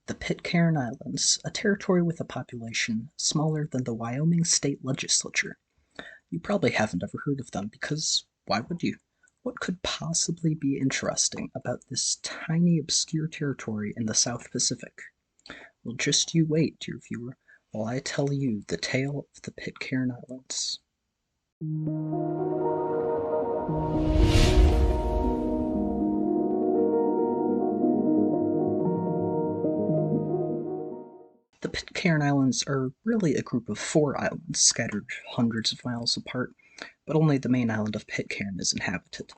The Pitcairn Islands, a territory with a population smaller than the Wyoming state legislature. You probably haven't ever heard of them because why would you? What could possibly be interesting about this tiny, obscure territory in the South Pacific? Well, just you wait, dear viewer, while I tell you the tale of the Pitcairn Islands. The Pitcairn Islands are really a group of 4 islands scattered hundreds of miles apart, but only the main island of Pitcairn is inhabited.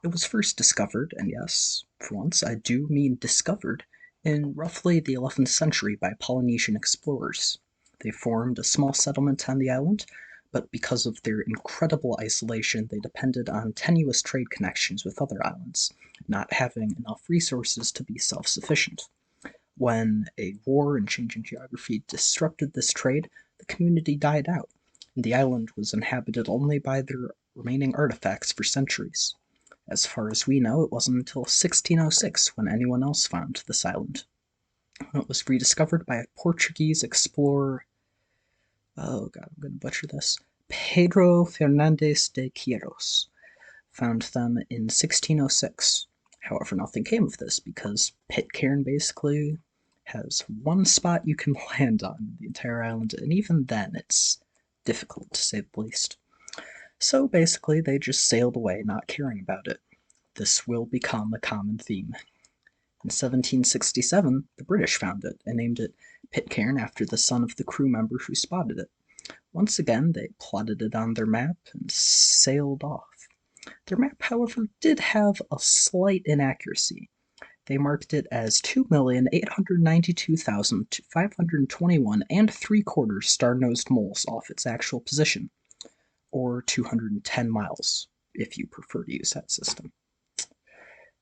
It was first discovered, and yes, for once I do mean discovered, in roughly the 11th century by Polynesian explorers. They formed a small settlement on the island, but because of their incredible isolation, they depended on tenuous trade connections with other islands, not having enough resources to be self-sufficient. When a war and changing geography disrupted this trade, the community died out, and the island was inhabited only by their remaining artifacts for centuries. As far as we know, it wasn't until 1606 when anyone else found this island. When it was rediscovered by a Portuguese explorer, oh god, I'm going to butcher this, Pedro Fernandez de Quiros, found them in 1606. However, nothing came of this because Pitcairn basically has one spot you can land on the entire island, and even then it's difficult to say the least. So basically, they just sailed away, not caring about it. This will become a common theme. In 1767, the British found it and named it Pitcairn after the son of the crew member who spotted it. Once again, they plotted it on their map and sailed off. Their map, however, did have a slight inaccuracy. They marked it as 2,892,521 and 3/4 star-nosed moles off its actual position, or 210 miles, if you prefer to use that system.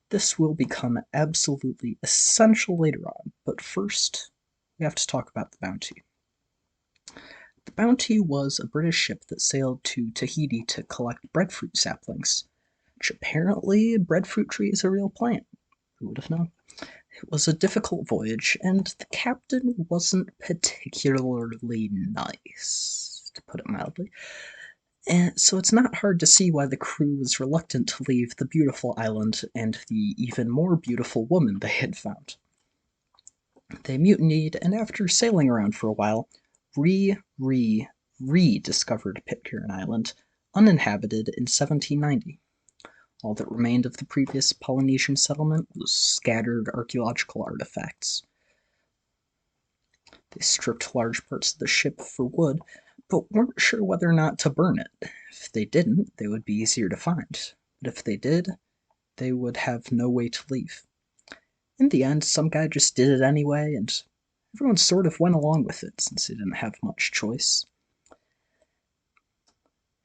This will become absolutely essential later on, but first, we have to talk about the Bounty. The Bounty was a British ship that sailed to Tahiti to collect breadfruit saplings, which apparently breadfruit tree is a real plant. Who would have known? It was a difficult voyage, and the captain wasn't particularly nice, to put it mildly. And so it's not hard to see why the crew was reluctant to leave the beautiful island and the even more beautiful woman they had found. They mutinied, and after sailing around for a while, rediscovered Pitcairn Island, uninhabited in 1790. All that remained of the previous Polynesian settlement was scattered archaeological artifacts. They stripped large parts of the ship for wood, but weren't sure whether or not to burn it. If they didn't, they would be easier to find, but if they did, they would have no way to leave. In the end, some guy just did it anyway, and everyone sort of went along with it since they didn't have much choice.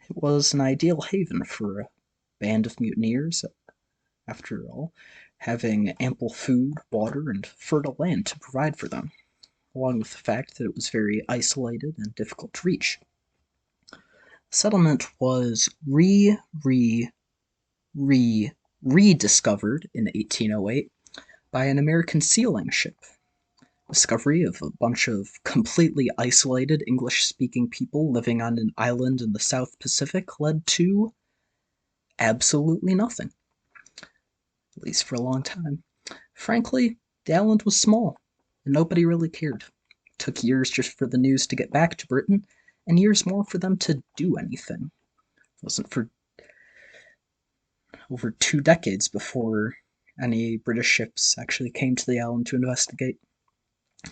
It was an ideal haven for a band of mutineers, after all, having ample food, water, and fertile land to provide for them, along with the fact that it was very isolated and difficult to reach. The settlement was rediscovered in 1808 by an American sealing ship. Discovery of a bunch of completely isolated English-speaking people living on an island in the South Pacific led to absolutely nothing, at least for a long time. Frankly, the island was small, and nobody really cared. It took years just for the news to get back to Britain, and years more for them to do anything. It wasn't for over 2 decades before any British ships actually came to the island to investigate.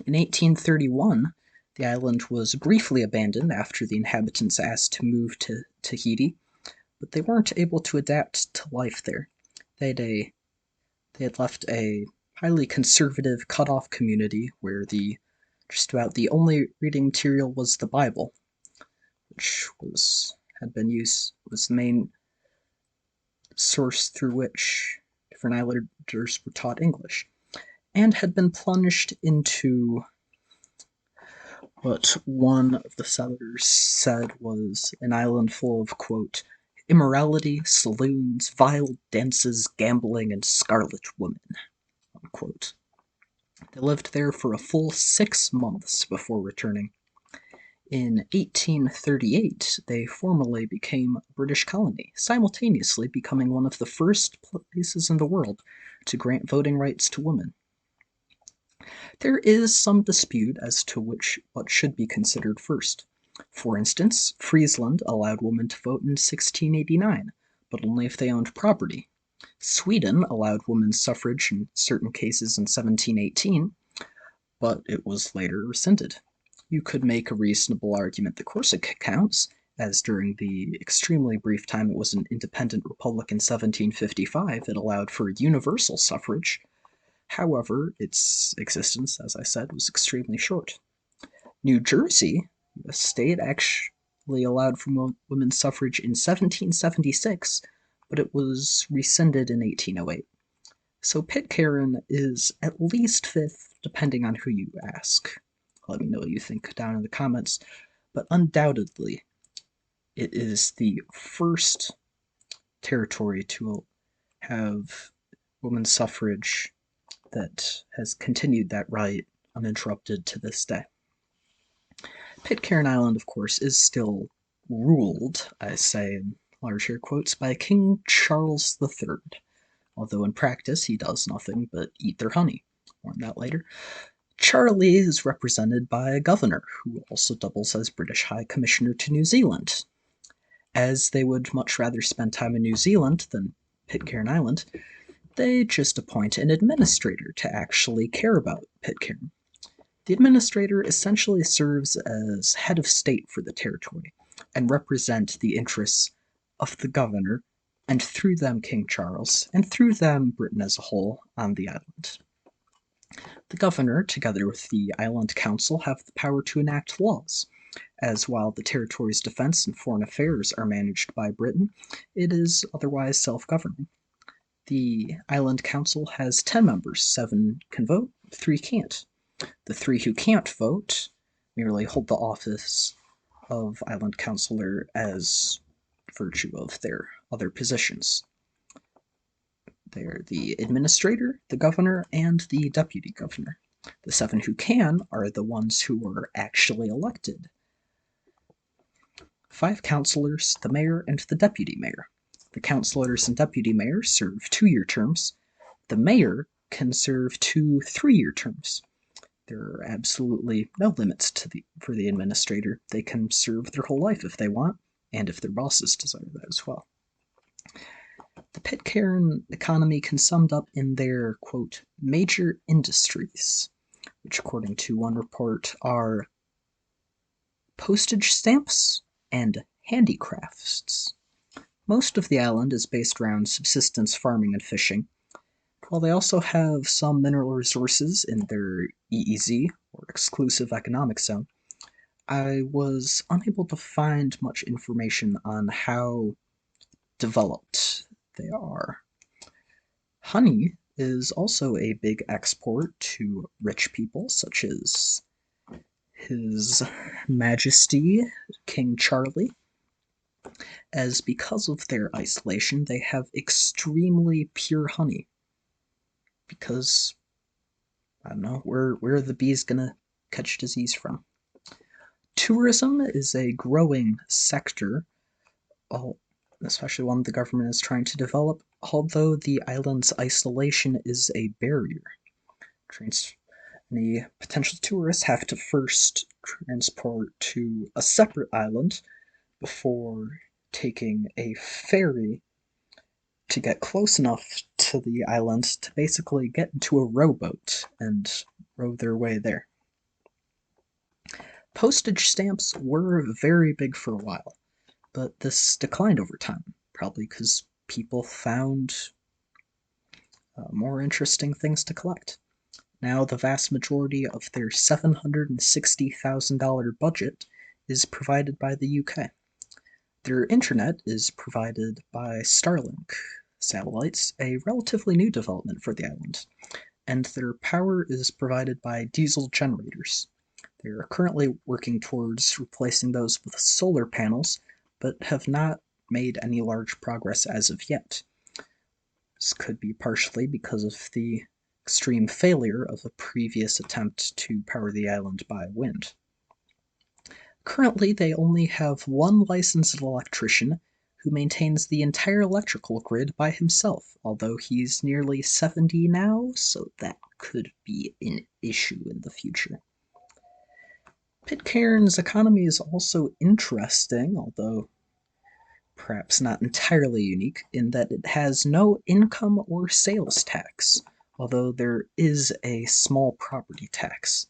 In 1831, the island was briefly abandoned after the inhabitants asked to move to Tahiti, but they weren't able to adapt to life there. They had left a highly conservative, cut-off community where just about the only reading material was the Bible, which was the main source through which different islanders were taught English, and had been plunged into what one of the settlers said was an island full of, quote, immorality, saloons, vile dances, gambling, and scarlet women, unquote. They lived there for a full 6 months before returning. In 1838, they formally became a British colony, simultaneously becoming one of the first places in the world to grant voting rights to women. There is some dispute as to what should be considered first. For instance, Friesland allowed women to vote in 1689, but only if they owned property. Sweden allowed women's suffrage in certain cases in 1718, but it was later rescinded. You could make a reasonable argument that Corsica counts, as during the extremely brief time it was an independent republic in 1755, it allowed for universal suffrage. However, its existence, as I said, was extremely short. New Jersey, a state, actually allowed for women's suffrage in 1776, but it was rescinded in 1808. So Pitcairn is at least fifth, depending on who you ask. Let me know what you think down in the comments. But undoubtedly, it is the first territory to have women's suffrage that has continued that right uninterrupted to this day. Pitcairn Island, of course, is still ruled, I say in large air quotes, by King Charles III, although in practice he does nothing but eat their honey. More on that later. Charlie is represented by a governor, who also doubles as British High Commissioner to New Zealand. As they would much rather spend time in New Zealand than Pitcairn Island, they just appoint an administrator to actually care about Pitcairn. The administrator essentially serves as head of state for the territory and represent the interests of the governor, and through them King Charles, and through them Britain as a whole on the island. The governor, together with the Island Council, have the power to enact laws, as while the territory's defense and foreign affairs are managed by Britain, it is otherwise self-governing. The Island Council has 10 members, 7 can vote, 3 can't. The 3 who can't vote merely hold the office of Island Councilor as virtue of their other positions. They're the administrator, the governor, and the deputy governor. The 7 who can are the ones who are actually elected. 5 councilors, the mayor, and the deputy mayor. The councilors and deputy mayors serve 2-year terms. The mayor can serve 2 3-year terms. There are absolutely no limits for the administrator. They can serve their whole life if they want, and if their bosses desire that as well. The Pitcairn economy can be summed up in their, quote, major industries, which according to one report are postage stamps and handicrafts. Most of the island is based around subsistence farming and fishing, while they also have some mineral resources in their EEZ, or Exclusive Economic Zone. I was unable to find much information on how developed they are. Honey is also a big export to rich people, such as His Majesty King Charlie, as because of their isolation, they have extremely pure honey. Because, I don't know, where are the bees gonna catch disease from? Tourism is a growing sector, especially one the government is trying to develop, although the island's isolation is a barrier. Any potential tourists have to first transport to a separate island before taking a ferry to get close enough to the island to basically get into a rowboat and row their way there. Postage stamps were very big for a while, but this declined over time, probably because people found more interesting things to collect. Now the vast majority of their $760,000 budget is provided by the UK. Their internet is provided by Starlink satellites, a relatively new development for the island, and their power is provided by diesel generators. They are currently working towards replacing those with solar panels, but have not made any large progress as of yet. This could be partially because of the extreme failure of a previous attempt to power the island by wind. Currently, they only have one licensed electrician who maintains the entire electrical grid by himself, although he's nearly 70 now, so that could be an issue in the future. Pitcairn's economy is also interesting, although perhaps not entirely unique, in that it has no income or sales tax, although there is a small property tax.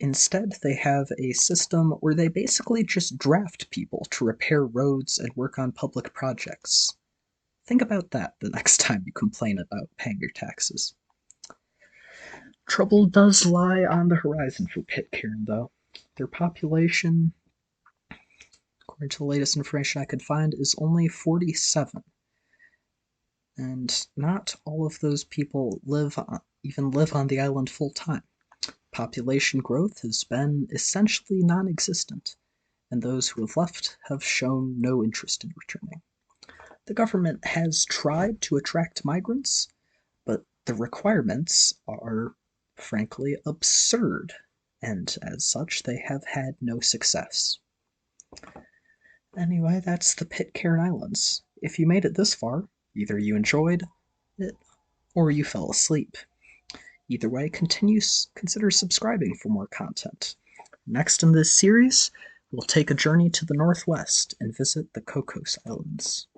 Instead, they have a system where they basically just draft people to repair roads and work on public projects. Think about that the next time you complain about paying your taxes. Trouble does lie on the horizon for Pitcairn, though. Their population, according to the latest information I could find, is only 47. And not all of those people even live on the island full time. Population growth has been essentially non-existent, and those who have left have shown no interest in returning. The government has tried to attract migrants, but the requirements are, frankly, absurd, and as such, they have had no success. Anyway, that's the Pitcairn Islands. If you made it this far, either you enjoyed it or you fell asleep. Either way, consider subscribing for more content. Next in this series, we'll take a journey to the northwest and visit the Cocos Islands.